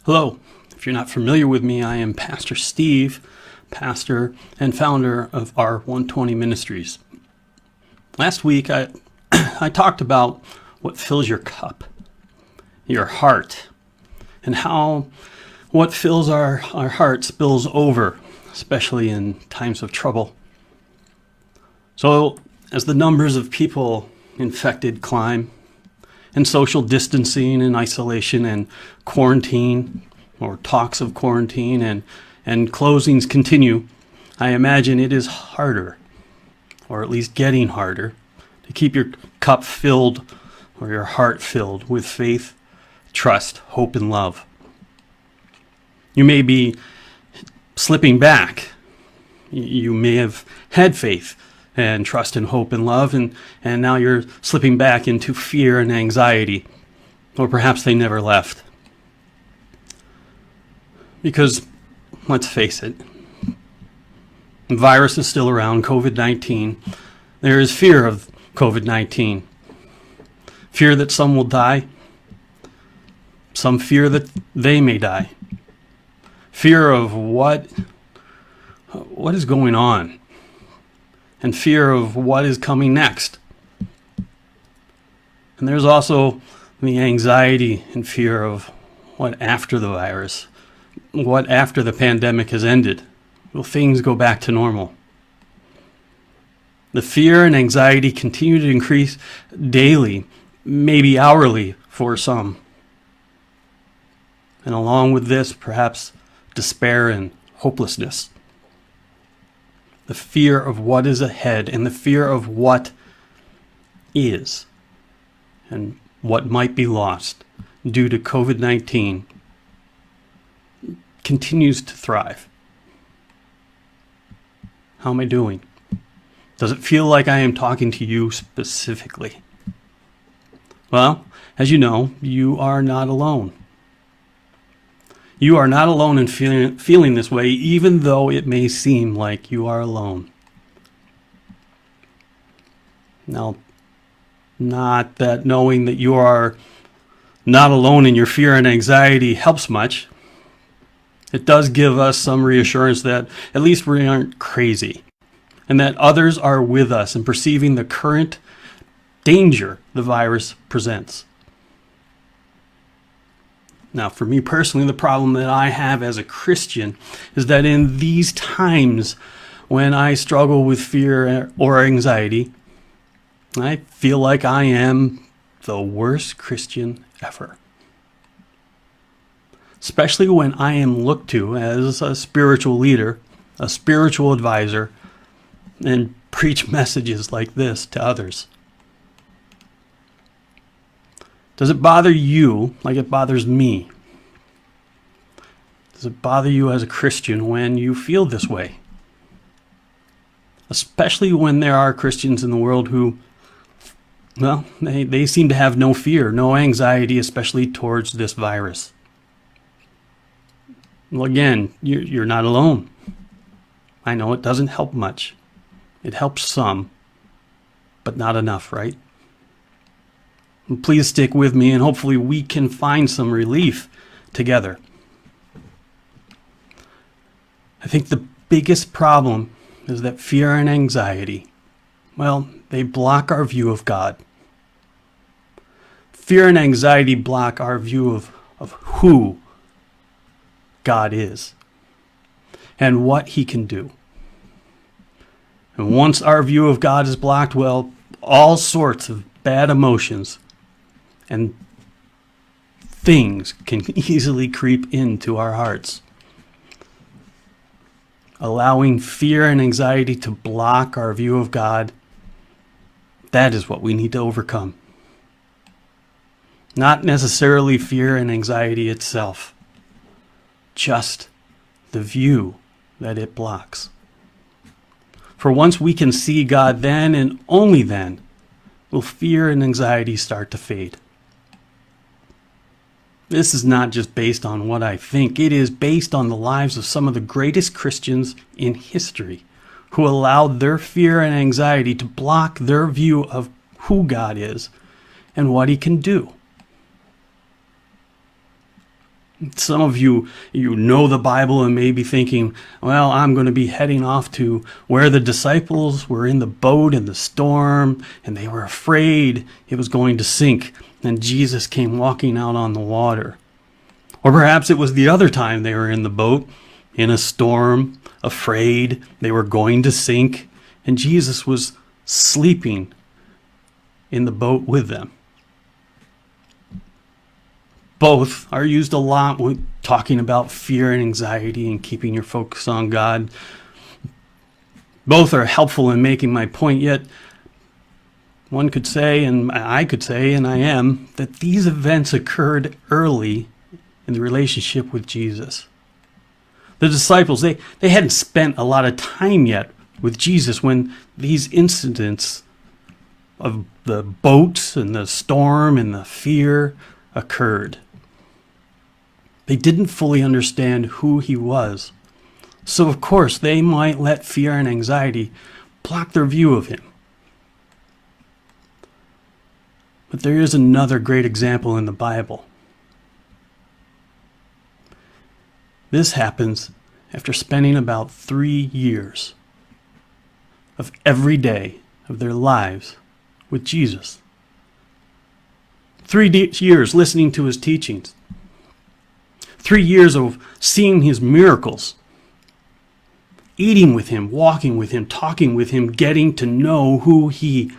Hello. If you're not familiar with me, I am Pastor Steve, pastor and founder of R120 Ministries. Last week, I talked about what fills your cup, your heart, and how what fills our heart spills over, especially in times of trouble. So, as the numbers of people infected climb, and social distancing and isolation and quarantine, or talks of quarantine and closings continue, I imagine it is harder, or at least getting harder, to keep your cup filled or your heart filled with faith, trust, hope, and love. You may be slipping back. You may have had faith and trust and hope and love, and now you're slipping back into fear and anxiety, or perhaps they never left. Because, let's face it, the virus is still around, COVID-19. There is fear of COVID-19. Fear that some will die. Some fear that they may die. Fear of what is going on. And fear of what is coming next. And there's also the anxiety and fear of what after the virus, what after the pandemic has ended. Will things go back to normal? The fear and anxiety continue to increase daily, maybe hourly for some. And along with this, perhaps despair and hopelessness. The fear of what is ahead and the fear of what is and what might be lost due to COVID-19 continues to thrive. How am I doing? Does it feel like I am talking to you specifically? Well, as you know, you are not alone. You are not alone in feeling this way, even though it may seem like you are alone. Now, not that knowing that you are not alone in your fear and anxiety helps much. It does give us some reassurance that at least we aren't crazy, and that others are with us in perceiving the current danger the virus presents. Now, for me personally, the problem that I have as a Christian is that in these times when I struggle with fear or anxiety, I feel like I am the worst Christian ever. Especially when I am looked to as a spiritual leader, a spiritual advisor, and preach messages like this to others. Does it bother you like it bothers me? Does it bother you as a Christian when you feel this way? Especially when there are Christians in the world who, well, they seem to have no fear, no anxiety, especially towards this virus. Well, again, you're not alone. I know it doesn't help much. It helps some, but not enough, right? Please stick with me, and hopefully we can find some relief together. I think the biggest problem is that fear and anxiety, well, they block our view of God. Fear and anxiety block our view of who God is and what He can do. And once our view of God is blocked, well, all sorts of bad emotions and things can easily creep into our hearts. Allowing fear and anxiety to block our view of God, that is what we need to overcome. Not necessarily fear and anxiety itself, just the view that it blocks. For once we can see God, then and only then will fear and anxiety start to fade. This is not just based on what I think. It is based on the lives of some of the greatest Christians in history who allowed their fear and anxiety to block their view of who God is and what He can do. Some of you know the Bible and may be thinking, well, I'm going to be heading off to where the disciples were in the boat in the storm and they were afraid it was going to sink. And Jesus came walking out on the water. Or perhaps it was the other time they were in the boat in a storm, afraid they were going to sink, and Jesus was sleeping in the boat with them. Both are used a lot when talking about fear and anxiety and keeping your focus on God. Both are helpful in making my point, yet one could say, and I could say, and I am, that these events occurred early in the relationship with Jesus. The disciples, they hadn't spent a lot of time yet with Jesus when these incidents of the boats and the storm and the fear occurred. They didn't fully understand who he was. So of course they might let fear and anxiety block their view of him. But there is another great example in the Bible. This happens after spending about 3 years of every day of their lives with Jesus. 3 years listening to his teachings. 3 years of seeing his miracles. Eating with him, walking with him, talking with him, getting to know who he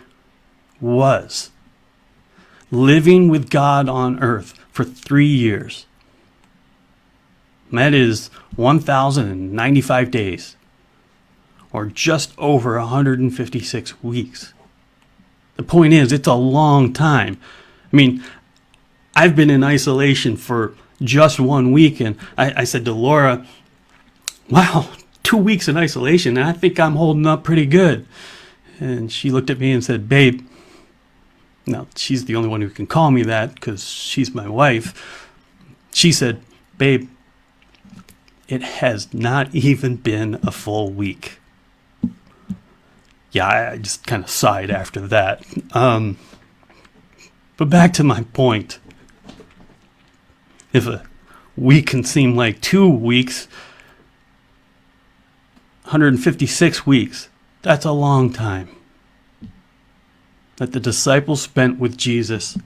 was. Living with God on earth for 3 years. That is 1,095 days, or just over 156 weeks. The point is, it's a long time. I mean, I've been in isolation for just 1 week, and I said to Laura, wow, 2 weeks in isolation, and I think I'm holding up pretty good. And she looked at me and said, babe, now she's the only one who can call me that because she's my wife. She said, babe, it has not even been a full week. Yeah, I just kind of sighed after that. But back to my point. If a week can seem like 2 weeks, 156 weeks, that's a long time that the disciples spent with Jesus.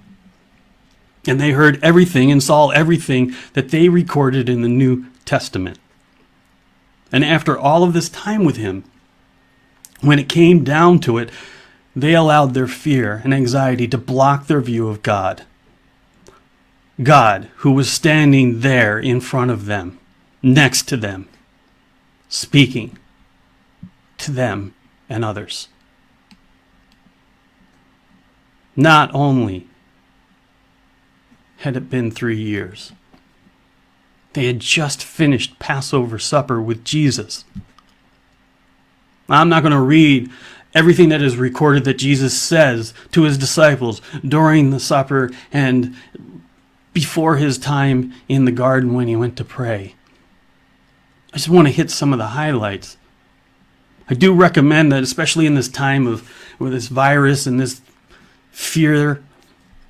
And they heard everything and saw everything that they recorded in the New Testament. And after all of this time with him, when it came down to it, they allowed their fear and anxiety to block their view of God. God, who was standing there in front of them, next to them, speaking to them and others. Not only had it been 3 years, they had just finished Passover supper with Jesus. I'm not going to read everything that is recorded that Jesus says to his disciples during the supper and before his time in the garden when he went to pray. I just want to hit some of the highlights. I do recommend that, especially in this time with this virus and this fear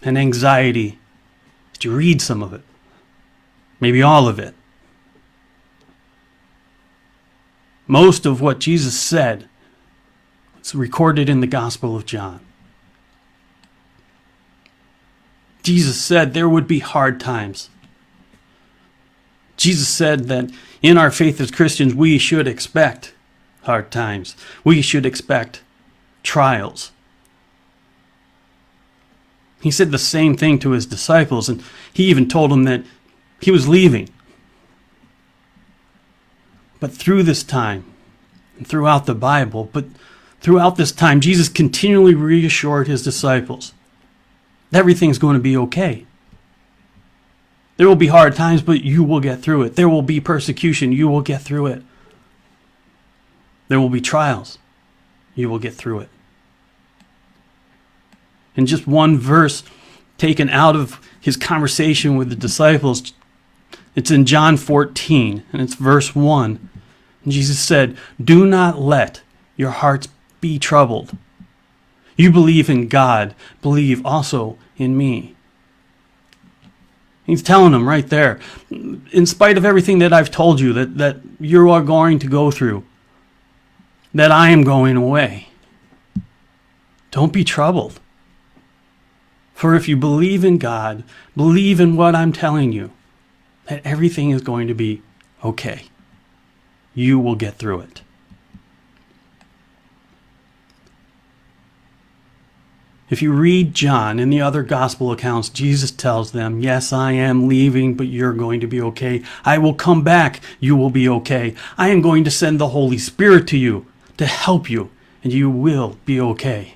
and anxiety, that you read some of it. Maybe all of it. Most of what Jesus said is recorded in the Gospel of John. Jesus said there would be hard times. Jesus said that in our faith as Christians, we should expect hard times. We should expect trials. He said the same thing to his disciples, and he even told them that he was leaving. But through this time, and throughout the Bible, but throughout this time, Jesus continually reassured his disciples that everything's going to be okay. There will be hard times, but you will get through it. There will be persecution. You will get through it. There will be trials. You will get through it. And just one verse taken out of his conversation with the disciples, it's in John 14, and it's verse 1. And Jesus said, "Do not let your hearts be troubled. You believe in God, believe also in me." He's telling them right there, in spite of everything that I've told you that you are going to go through, that I am going away. Don't be troubled. For if you believe in God, believe in what I'm telling you, that everything is going to be okay. You will get through it. If you read John and the other gospel accounts, Jesus tells them, yes, I am leaving, but you're going to be okay. I will come back. You will be okay. I am going to send the Holy Spirit to you to help you, and you will be okay.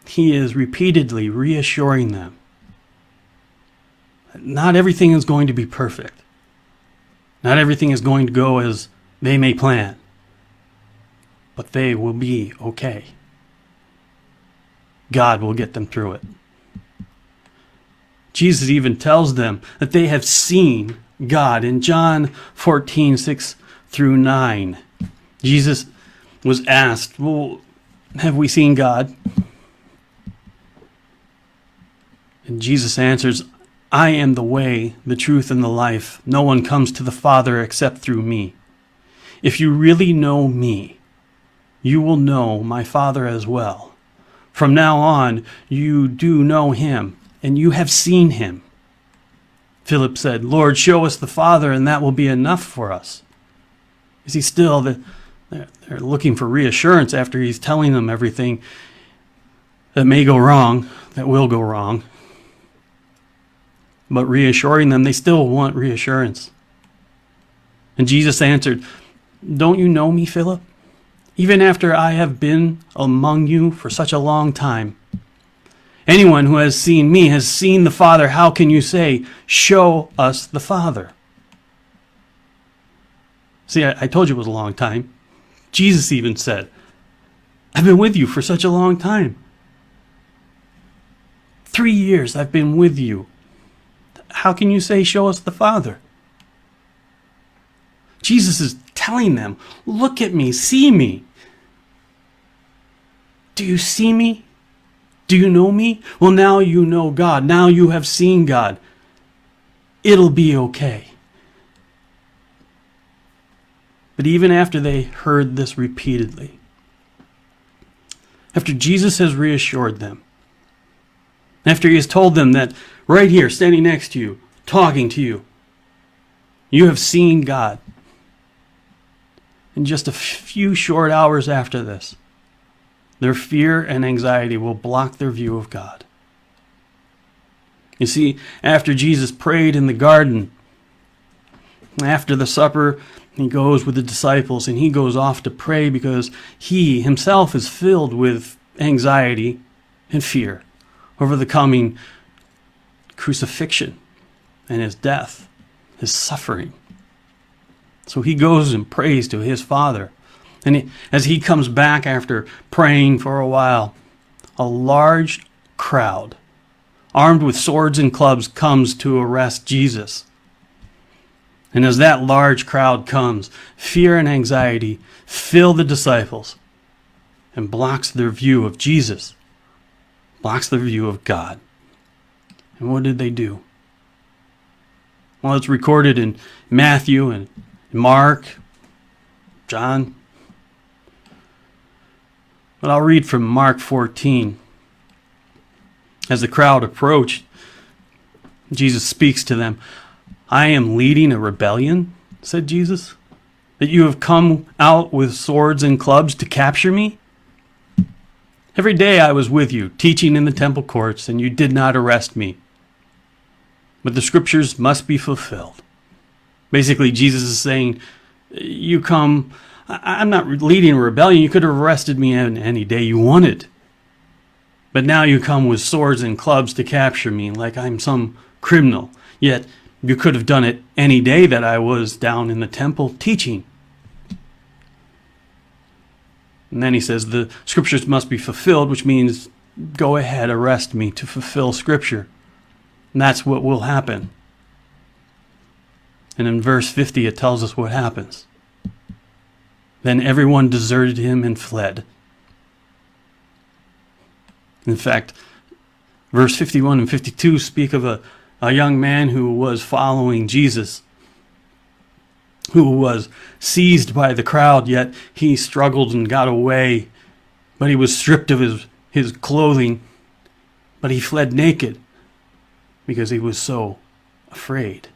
He is repeatedly reassuring them. Not everything is going to be perfect. Not everything is going to go as they may plan. But they will be okay. God will get them through it. Jesus even tells them that they have seen God. In John 14:6-9, Jesus was asked, well, have we seen God? And Jesus answers, I am the way, the truth, and the life. No one comes to the Father except through me. If you really know me, you will know my Father as well. From now on, you do know him, and you have seen him. Philip said, Lord, show us the Father, and that will be enough for us. You see, still, they're looking for reassurance after he's telling them everything that may go wrong, that will go wrong. But reassuring them, they still want reassurance. And Jesus answered, don't you know me, Philip? Even after I have been among you for such a long time. Anyone who has seen me has seen the Father. How can you say, show us the Father? See, I told you it was a long time. Jesus even said, I've been with you for such a long time. 3 years I've been with you. How can you say, show us the Father? Jesus is telling them, look at me, see me. Do you see me? Do you know me? Well, now you know God. Now you have seen God. It'll be okay. But even after they heard this repeatedly, after Jesus has reassured them, after he has told them that right here, standing next to you, talking to you, you have seen God. In just a few short hours after this, their fear and anxiety will block their view of God. You see, after Jesus prayed in the garden, after the supper, he goes with the disciples and he goes off to pray because he himself is filled with anxiety and fear over the coming crucifixion and his death, his suffering. So he goes and prays to his Father. And as he comes back after praying for a while, a large crowd, armed with swords and clubs, comes to arrest Jesus. And as that large crowd comes, fear and anxiety fill the disciples and blocks their view of Jesus, blocks their view of God. And what did they do? Well, it's recorded in Matthew and Mark, John. But I'll read from Mark 14. As the crowd approached, Jesus speaks to them. I am leading a rebellion, said Jesus, that you have come out with swords and clubs to capture me? Every day I was with you, teaching in the temple courts, and you did not arrest me. But the scriptures must be fulfilled. Basically, Jesus is saying, you come, I'm not leading a rebellion. You could have arrested me any day you wanted. But now you come with swords and clubs to capture me like I'm some criminal. Yet you could have done it any day that I was down in the temple teaching. And then he says the scriptures must be fulfilled, which means go ahead, arrest me to fulfill scripture. And that's what will happen. And in verse 50, it tells us what happens. Then everyone deserted him and fled. In fact, Verse 51 and 52 speak of a young man who was following Jesus, who was seized by the crowd, yet he struggled and got away, but he was stripped of his clothing, but he fled naked because he was so afraid.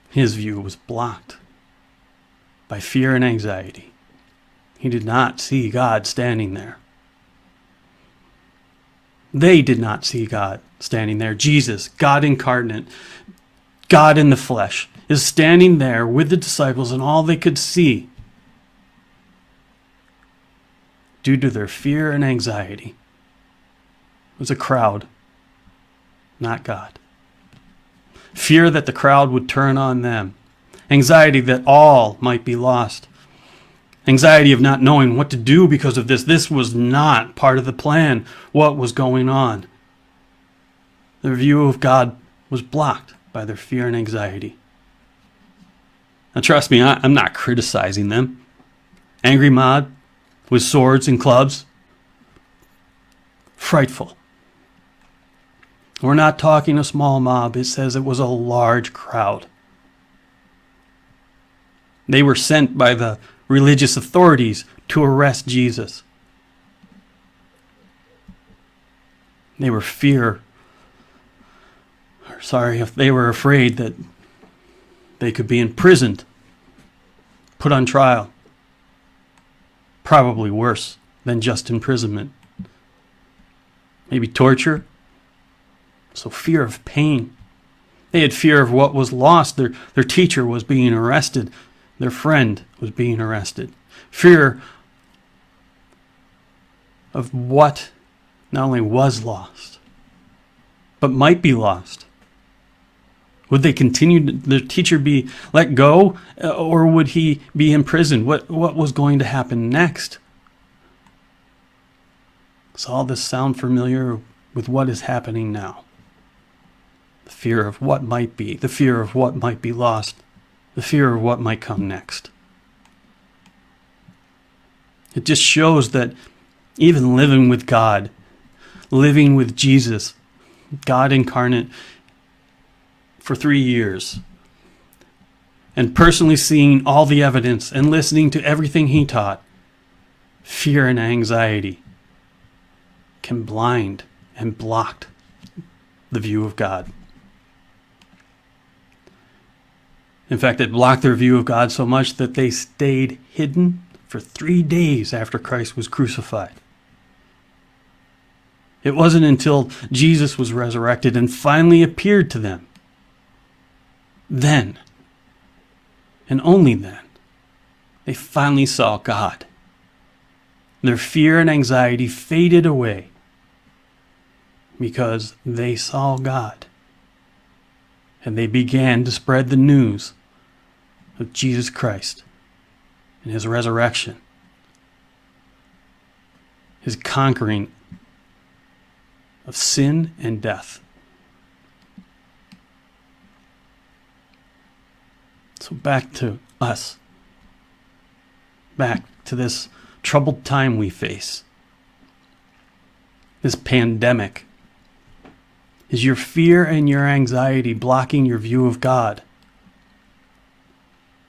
His view was blocked by fear and anxiety. He did not see God standing there. They did not see God standing there. Jesus, God incarnate, God in the flesh, is standing there with the disciples, and all they could see, due to their fear and anxiety, was a crowd, not God. Fear that the crowd would turn on them. Anxiety that all might be lost. Anxiety of not knowing what to do because of this. This was not part of the plan, what was going on. Their view of God was blocked by their fear and anxiety. Now trust me, I'm not criticizing them. Angry mob with swords and clubs. Frightful. We're not talking a small mob. It says it was a large crowd. They were sent by the religious authorities to arrest Jesus. They were they were afraid that they could be imprisoned, put on trial. Probably worse than just imprisonment. Maybe torture. So fear of pain. They had fear of what was lost. Their teacher was being arrested. Their friend was being arrested. Fear of what not only was lost, but might be lost. Would they continue, their teacher be let go, or would he be imprisoned? What was going to happen next? Does all this sound familiar with what is happening now? The fear of what might be, the fear of what might be lost, the fear of what might come next. It just shows that even living with God, living with Jesus, God incarnate, for 3 years, and personally seeing all the evidence and listening to everything he taught, fear and anxiety can blind and block the view of God. In fact, it blocked their view of God so much that they stayed hidden for 3 days after Christ was crucified. It wasn't until Jesus was resurrected and finally appeared to them, then, and only then, they finally saw God. Their fear and anxiety faded away because they saw God. And they began to spread the news of Jesus Christ and his resurrection, his conquering of sin and death. So back to us, back to this troubled time we face, this pandemic. Is your fear and your anxiety blocking your view of God?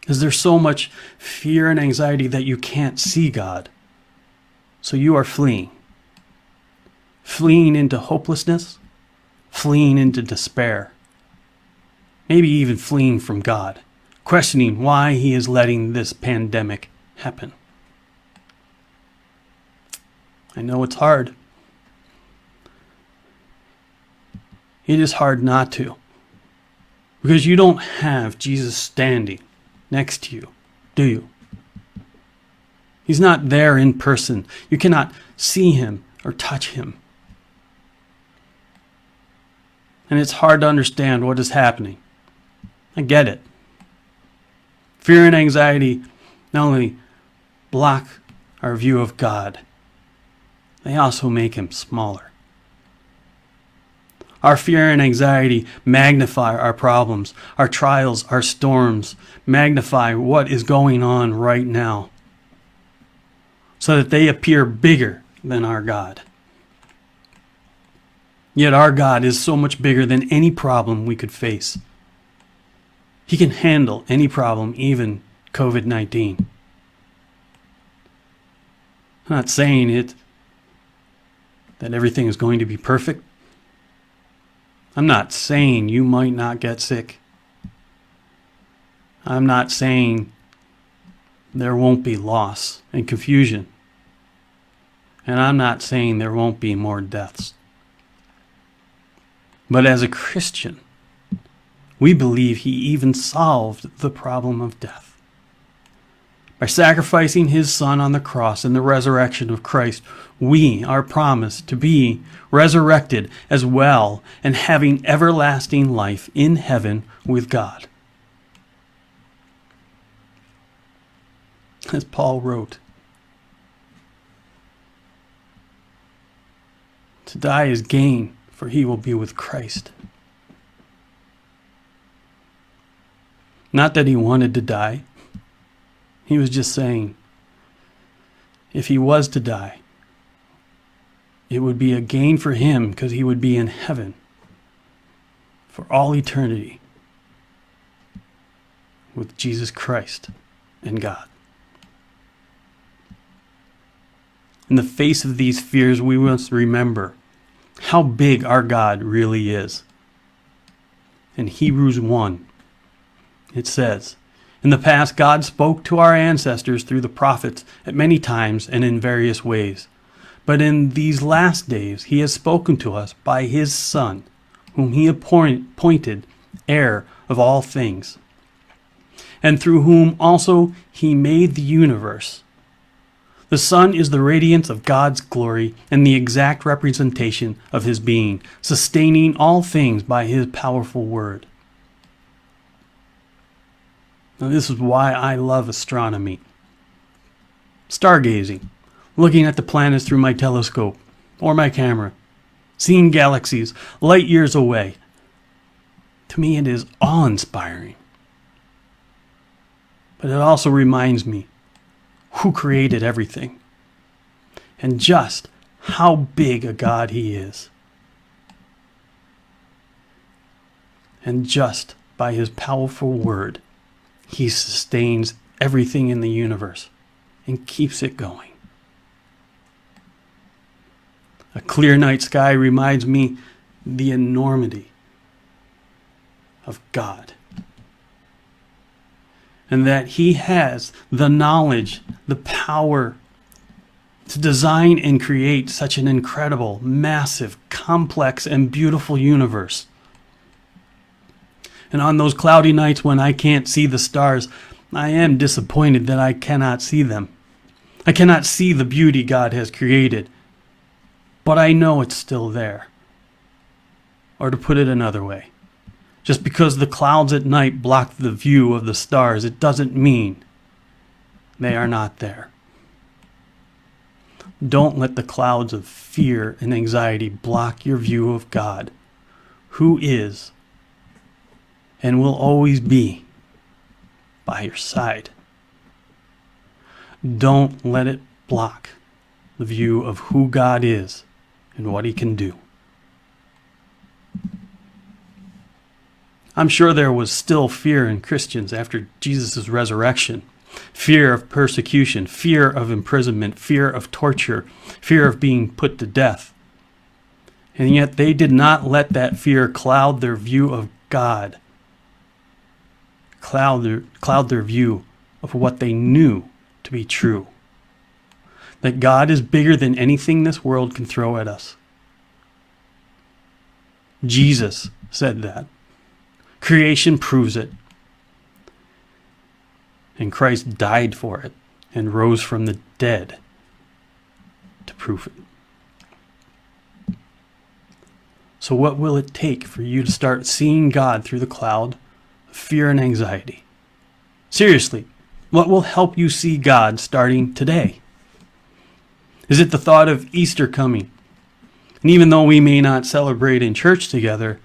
Is there so much fear and anxiety that you can't see God? So you are fleeing. Fleeing into hopelessness, fleeing into despair, maybe even fleeing from God, questioning why he is letting this pandemic happen. I know it's hard. It is hard not to, because you don't have Jesus standing next to you, do you? He's not there in person. You cannot see him or touch him. And it's hard to understand what is happening. I get it. Fear and anxiety not only block our view of God, they also make him smaller. Our fear and anxiety magnify our problems, our trials, our storms, magnify what is going on right now, so that they appear bigger than our God. Yet our God is so much bigger than any problem we could face. He can handle any problem, even COVID-19. I'm not saying that everything is going to be perfect. I'm not saying you might not get sick. I'm not saying there won't be loss and confusion. And I'm not saying there won't be more deaths. But as a Christian, we believe he even solved the problem of death. By sacrificing his son on the cross and the resurrection of Christ, we are promised to be resurrected as well and having everlasting life in heaven with God. As Paul wrote, to die is gain, for he will be with Christ. Not that he wanted to die. He was just saying, if he was to die, it would be a gain for him because he would be in heaven for all eternity with Jesus Christ and God. In the face of these fears, we must remember how big our God really is. In Hebrews 1, it says, in the past, God spoke to our ancestors through the prophets at many times and in various ways. But in these last days, he has spoken to us by his Son, whom he appointed heir of all things, and through whom also he made the universe. The Son is the radiance of God's glory and the exact representation of his being, sustaining all things by his powerful word. Now, this is why I love astronomy. Stargazing, looking at the planets through my telescope or my camera, seeing galaxies light years away. To me, it is awe-inspiring. But it also reminds me who created everything and just how big a God he is. And just by his powerful word, he sustains everything in the universe and keeps it going. A clear night sky reminds me the enormity of God. And that he has the knowledge, the power to design and create such an incredible, massive, complex, and beautiful universe. And on those cloudy nights when I can't see the stars, I am disappointed that I cannot see them. I cannot see the beauty God has created, but I know it's still there. Or to put it another way, just because the clouds at night block the view of the stars, it doesn't mean they are not there. Don't let the clouds of fear and anxiety block your view of God, who is and will always be by your side. Don't let it block the view of who God is and what he can do. I'm sure there was still fear in Christians after Jesus' resurrection. Fear of persecution, fear of imprisonment, fear of torture, fear of being put to death. And yet they did not let that fear cloud their view of God, cloud their view of what they knew to be true. That God is bigger than anything this world can throw at us. Jesus said that. Creation proves it. And Christ died for it and rose from the dead to prove it. So what will it take for you to start seeing God through the cloud of fear and anxiety? Seriously, what will help you see God starting today? Is it the thought of Easter coming? And even though we may not celebrate in church together,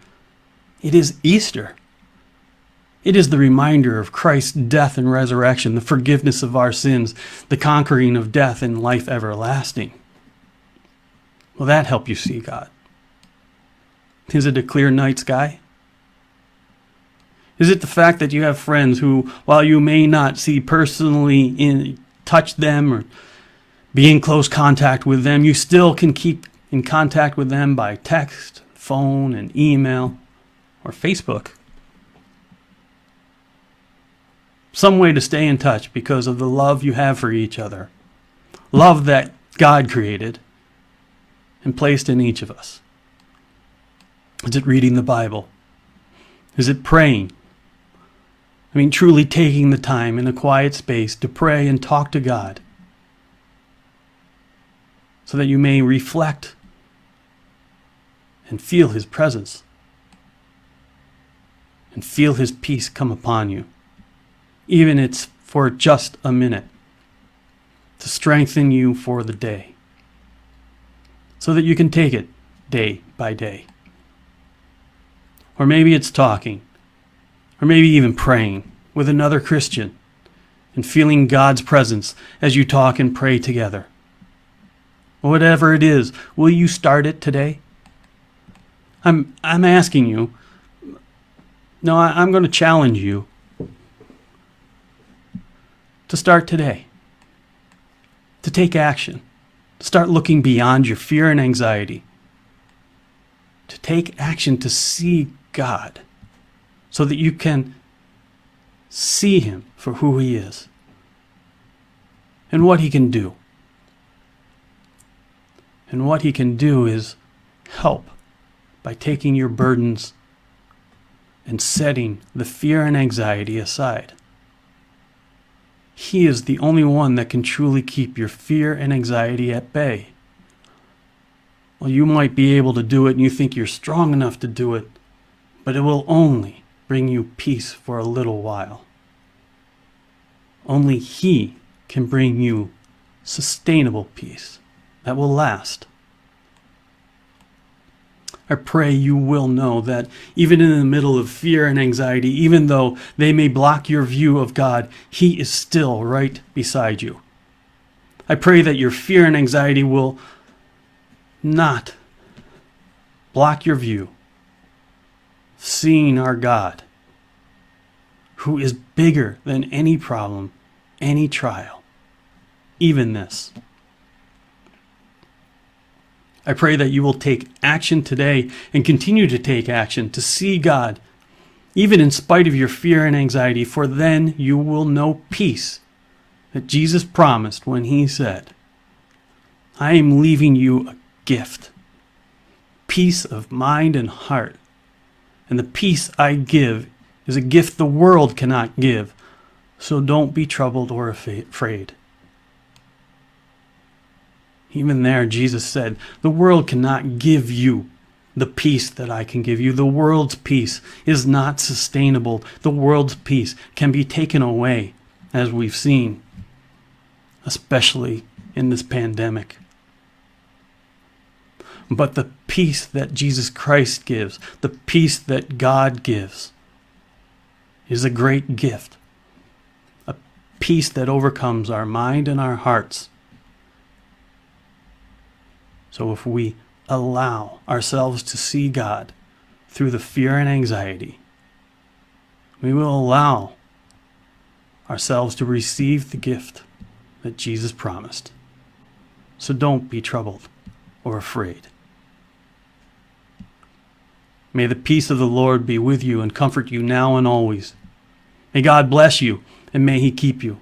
it is Easter. It is the reminder of Christ's death and resurrection, the forgiveness of our sins, the conquering of death and life everlasting. Will that help you see God? Is it a clear night sky? Is it the fact that you have friends who, while you may not touch them or be in close contact with them, you still can keep in contact with them by text, phone, and email, or Facebook? Some way to stay in touch because of the love you have for each other. Love that God created and placed in each of us. Is it reading the Bible? Is it praying? Truly taking the time in a quiet space to pray and talk to God so that you may reflect and feel His presence and feel His peace come upon you, even if it's for just a minute, to strengthen you for the day so that you can take it day by day. Or maybe it's talking, or maybe even praying with another Christian and feeling God's presence as you talk and pray together. Whatever it is, will you start it today? I'm asking you. No, I'm going to challenge you to start today, to take action, to start looking beyond your fear and anxiety, to take action to see God so that you can see Him for who He is and what He can do. And what He can do is help by taking your burdens and setting the fear and anxiety aside. He is the only one that can truly keep your fear and anxiety at bay. Well, you might be able to do it and you think you're strong enough to do it, but it will only bring you peace for a little while. Only He can bring you sustainable peace that will last. I pray you will know that even in the middle of fear and anxiety, even though they may block your view of God, He is still right beside you. I pray that your fear and anxiety will not block your view of seeing our God, who is bigger than any problem, any trial, even this. I pray that you will take action today and continue to take action to see God, even in spite of your fear and anxiety, for then you will know peace that Jesus promised when He said, I am leaving you a gift, peace of mind and heart. And the peace I give is a gift the world cannot give, so don't be troubled or afraid. Even there, Jesus said, the world cannot give you the peace that I can give you. The world's peace is not sustainable. The world's peace can be taken away, as we've seen, especially in this pandemic. But the peace that Jesus Christ gives, the peace that God gives, is a great gift. A peace that overcomes our mind and our hearts. So if we allow ourselves to see God through the fear and anxiety, we will allow ourselves to receive the gift that Jesus promised. So don't be troubled or afraid. May the peace of the Lord be with you and comfort you now and always. May God bless you and may He keep you.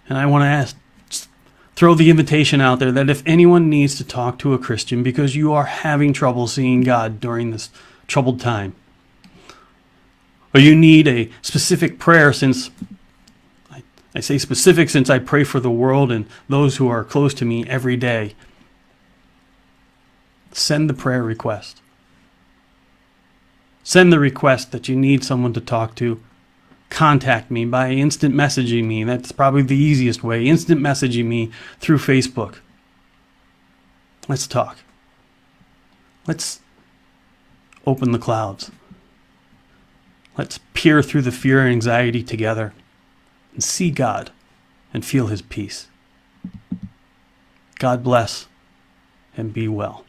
And I want to throw the invitation out there that if anyone needs to talk to a Christian because you are having trouble seeing God during this troubled time, or you need a specific prayer, since I say specific since I pray for the world and those who are close to me every day, send the prayer request. Send the request that you need someone to talk to. Contact me by instant messaging me. That's probably the easiest way. Instant messaging me through Facebook. Let's talk. Let's open the clouds. Let's peer through the fear and anxiety together and see God and feel His peace. God bless and be well.